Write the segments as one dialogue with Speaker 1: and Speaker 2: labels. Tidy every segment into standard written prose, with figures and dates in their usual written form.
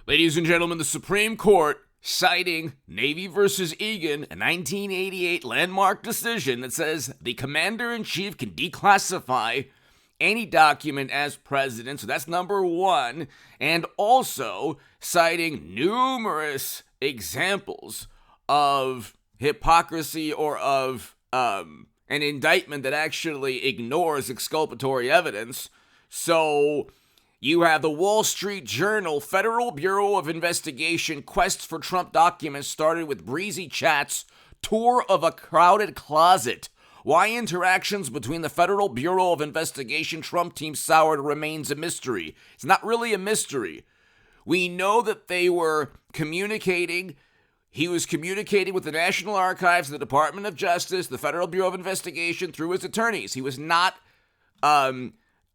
Speaker 1: Ladies and gentlemen, the Supreme Court, citing Navy versus Egan, a 1988 landmark decision that says the commander-in-chief can declassify any document as president, so that's number one, and also citing numerous examples of hypocrisy or of an indictment that actually ignores exculpatory evidence. So you have the Wall Street Journal, Federal Bureau of Investigation, quest for Trump documents started with breezy chats, tour of a crowded closet. Why interactions between the Federal Bureau of Investigation Trump team soured remains a mystery. It's not really a mystery. We know that they were communicating. He was communicating with the National Archives, the Department of Justice, the Federal Bureau of Investigation through his attorneys. He was not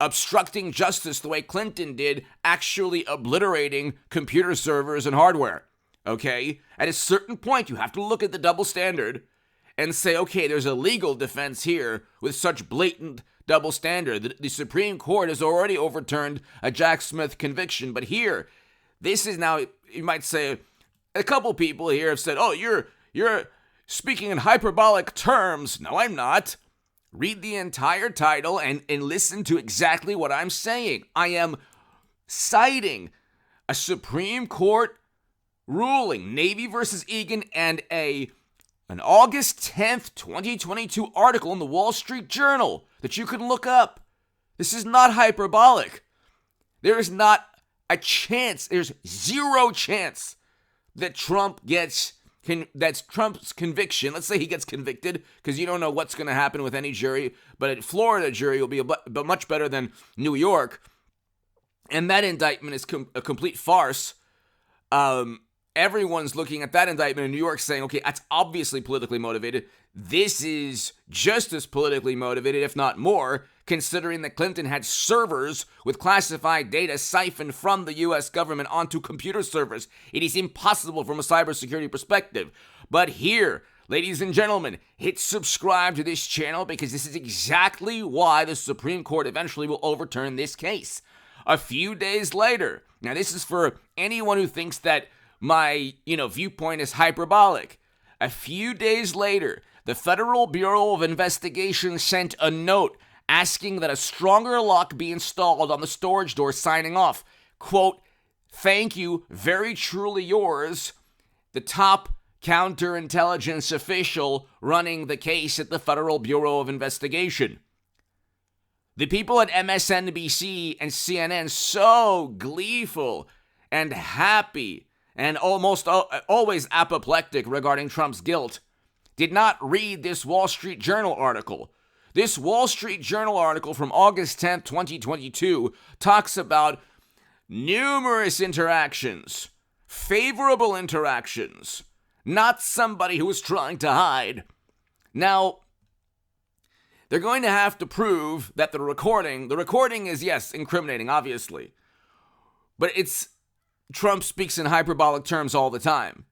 Speaker 1: obstructing justice the way Clinton did, actually obliterating computer servers and hardware. Okay? At a certain point, you have to look at the double standard and say, okay, there's a legal defense here with such blatant double standard. The Supreme Court has already overturned a Jack Smith conviction, but here, this is now, you might say, a couple people here have said, oh, you're speaking in hyperbolic terms. No, I'm not. Read the entire title and listen to exactly what I'm saying. I am citing a Supreme Court ruling, Navy versus Egan, and an August 10th, 2022 article in the Wall Street Journal that you can look up. This is not hyperbolic. There is not a chance, there's zero chance that Trump gets, that's Trump's conviction. Let's say he gets convicted, because you don't know what's going to happen with any jury, but a Florida jury will be much better than New York. And that indictment is a complete farce. Everyone's looking at that indictment in New York saying, okay, that's obviously politically motivated. This is just as politically motivated, if not more, considering that Clinton had servers with classified data siphoned from the U.S. government onto computer servers. It is impossible from a cybersecurity perspective. But here, ladies and gentlemen, hit subscribe to this channel, because this is exactly why the Supreme Court eventually will overturn this case. A few days later, now this is for anyone who thinks that my, viewpoint is hyperbolic. A few days later, the Federal Bureau of Investigation sent a note asking that a stronger lock be installed on the storage door, signing off, quote, "Thank you, very truly yours," the top counterintelligence official running the case at the Federal Bureau of Investigation. The people at MSNBC and CNN, so gleeful and happy and almost always apoplectic regarding Trump's guilt, did not read this Wall Street Journal article. This Wall Street Journal article from August 10th, 2022 talks about numerous interactions, favorable interactions, not somebody who was trying to hide. Now, they're going to have to prove that the recording is, yes, incriminating, obviously, but Trump speaks in hyperbolic terms all the time.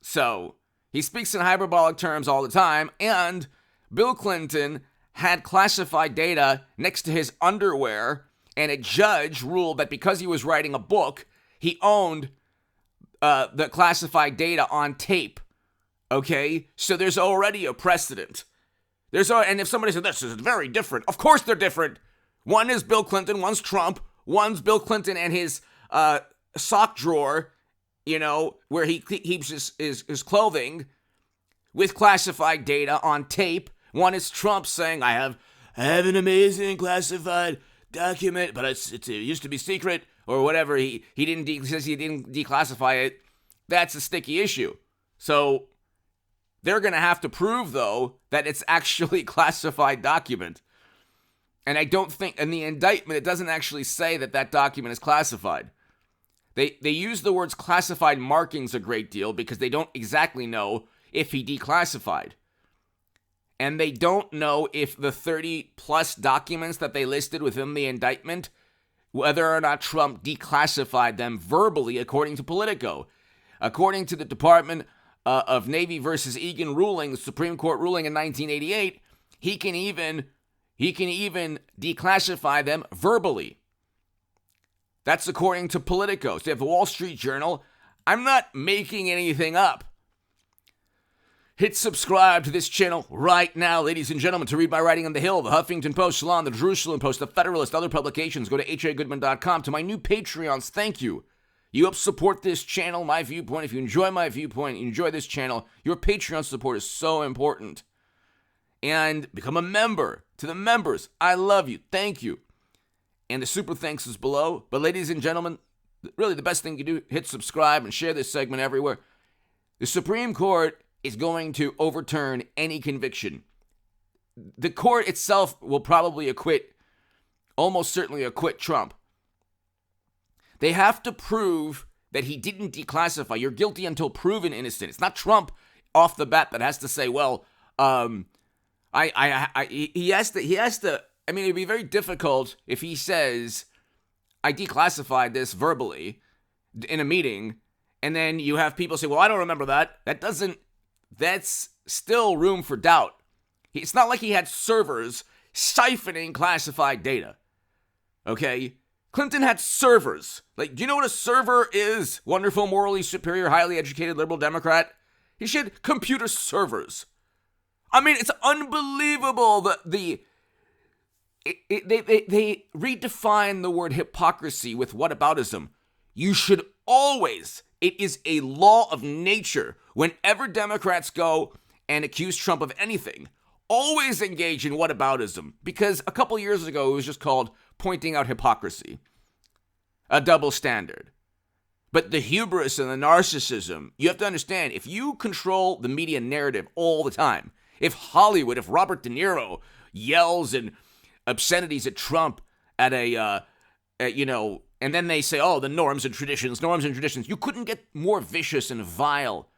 Speaker 1: So, he speaks in hyperbolic terms all the time, and Bill Clinton had classified data next to his underwear, and a judge ruled that because he was writing a book, he owned the classified data on tape. Okay? So there's already a precedent. And if somebody said, this is very different, of course they're different. One is Bill Clinton, one's Trump, one's Bill Clinton and his sock drawer, where he keeps his clothing with classified data on tape. One is Trump saying, I have an amazing classified document, but it used to be secret, or whatever. He says he didn't declassify it. That's a sticky issue. So they're going to have to prove, though, that it's actually a classified document. And I don't think, in the indictment, it doesn't actually say that document is classified. They use the words classified markings a great deal because they don't exactly know if he declassified. And they don't know if the 30-plus documents that they listed within the indictment, whether or not Trump declassified them verbally, according to Politico. According to the Department of Navy versus Egan ruling, the Supreme Court ruling in 1988, he can even declassify them verbally. That's according to Politico. So you have the Wall Street Journal. I'm not making anything up. Hit subscribe to this channel right now, ladies and gentlemen, to read my writing on The Hill, the Huffington Post, Salon, the Jerusalem Post, the Federalist, other publications. Go to hagoodman.com. To my new Patreons, thank you. You help support this channel, my viewpoint. If you enjoy my viewpoint, you enjoy this channel, your Patreon support is so important. And become a member. To the members, I love you. Thank you. And the super thanks is below. But ladies and gentlemen, really the best thing you do, hit subscribe and share this segment everywhere. The Supreme Court is going to overturn any conviction. The court itself will probably almost certainly acquit Trump. They have to prove that he didn't declassify. You're guilty until proven innocent. It's not Trump off the bat that has to say, well, he has to, I mean, it'd be very difficult if he says, I declassified this verbally in a meeting, and then you have people say, well, I don't remember that. That's still room for doubt. It's not like he had servers siphoning classified data. Okay? Clinton had servers. Like, do you know what a server is? Wonderful, morally superior, highly educated liberal Democrat. He had computer servers. I mean, it's unbelievable that they redefine the word hypocrisy with whataboutism. You should always, it is a law of nature, whenever Democrats go and accuse Trump of anything, always engage in whataboutism, because a couple years ago it was just called pointing out hypocrisy, a double standard. But the hubris and the narcissism, you have to understand, if you control the media narrative all the time, if Robert De Niro yells and obscenities at Trump and then they say, oh, the norms and traditions, you couldn't get more vicious and vile.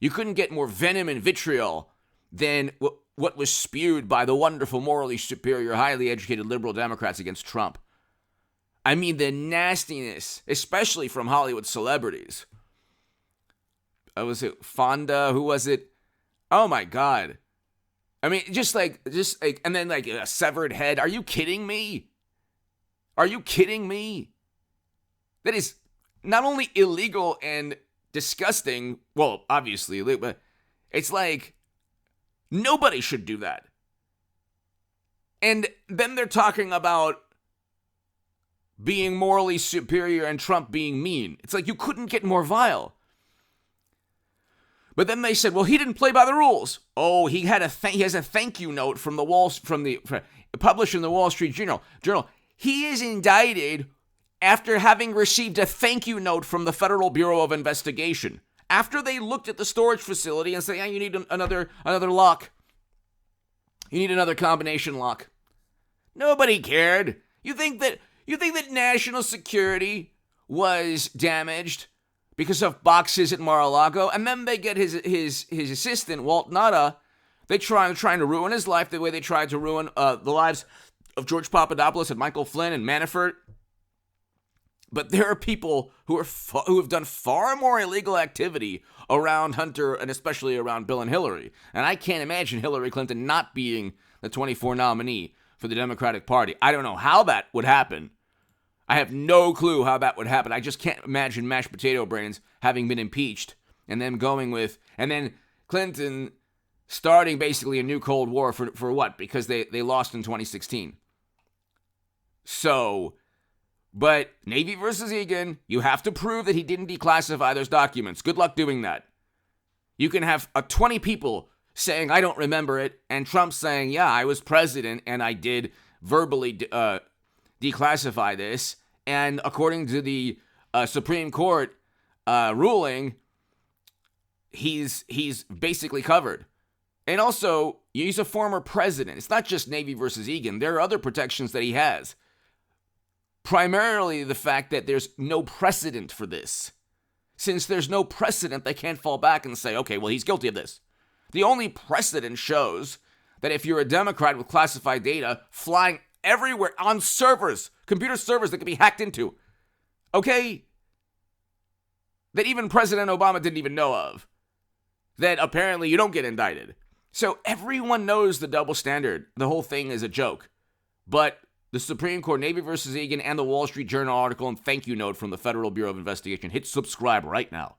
Speaker 1: You couldn't get more venom and vitriol than what was spewed by the wonderful, morally superior, highly educated liberal Democrats against Trump. I mean, the nastiness, especially from Hollywood celebrities. Was it Fonda? Who was it? Oh my God. I mean, just like, and then like a severed head. Are you kidding me? Are you kidding me? That is not only illegal and disgusting, well, obviously, but it's like nobody should do that. And then they're talking about being morally superior and Trump being mean. It's like you couldn't get more vile. But then they said, well, he didn't play by the rules. Oh, he has a thank you note from published in the Wall Street Journal. He is indicted after having received a thank you note from the Federal Bureau of Investigation. After they looked at the storage facility and said, yeah, you need another lock. You need another combination lock. Nobody cared. You think that national security was damaged because of boxes at Mar-a-Lago, and then they get his assistant, Walt Nauta. They trying to ruin his life the way they tried to ruin the lives of George Papadopoulos and Michael Flynn and Manafort. But there are people who have done far more illegal activity around Hunter and especially around Bill and Hillary. And I can't imagine Hillary Clinton not being the 24 nominee for the Democratic Party. I don't know how that would happen. I have no clue how that would happen. I just can't imagine mashed potato brains having been impeached and them and then Clinton starting basically a new Cold War for what? Because they lost in 2016. So, but Navy versus Egan, you have to prove that he didn't declassify those documents. Good luck doing that. You can have 20 people saying, I don't remember it, and Trump saying, yeah, I was president and I did verbally declassify this, and according to the Supreme Court ruling, he's basically covered. And also, he's a former president. It's not just Navy versus Egan. There are other protections that he has. Primarily the fact that there's no precedent for this. Since there's no precedent, they can't fall back and say, okay, well, he's guilty of this. The only precedent shows that if you're a Democrat with classified data flying everywhere on servers, computer servers that can be hacked into, okay, that even President Obama didn't even know of, that apparently you don't get indicted. So everyone knows the double standard. The whole thing is a joke. But the Supreme Court, Navy versus Egan, and the Wall Street Journal article and thank you note from the Federal Bureau of Investigation. Hit subscribe right now.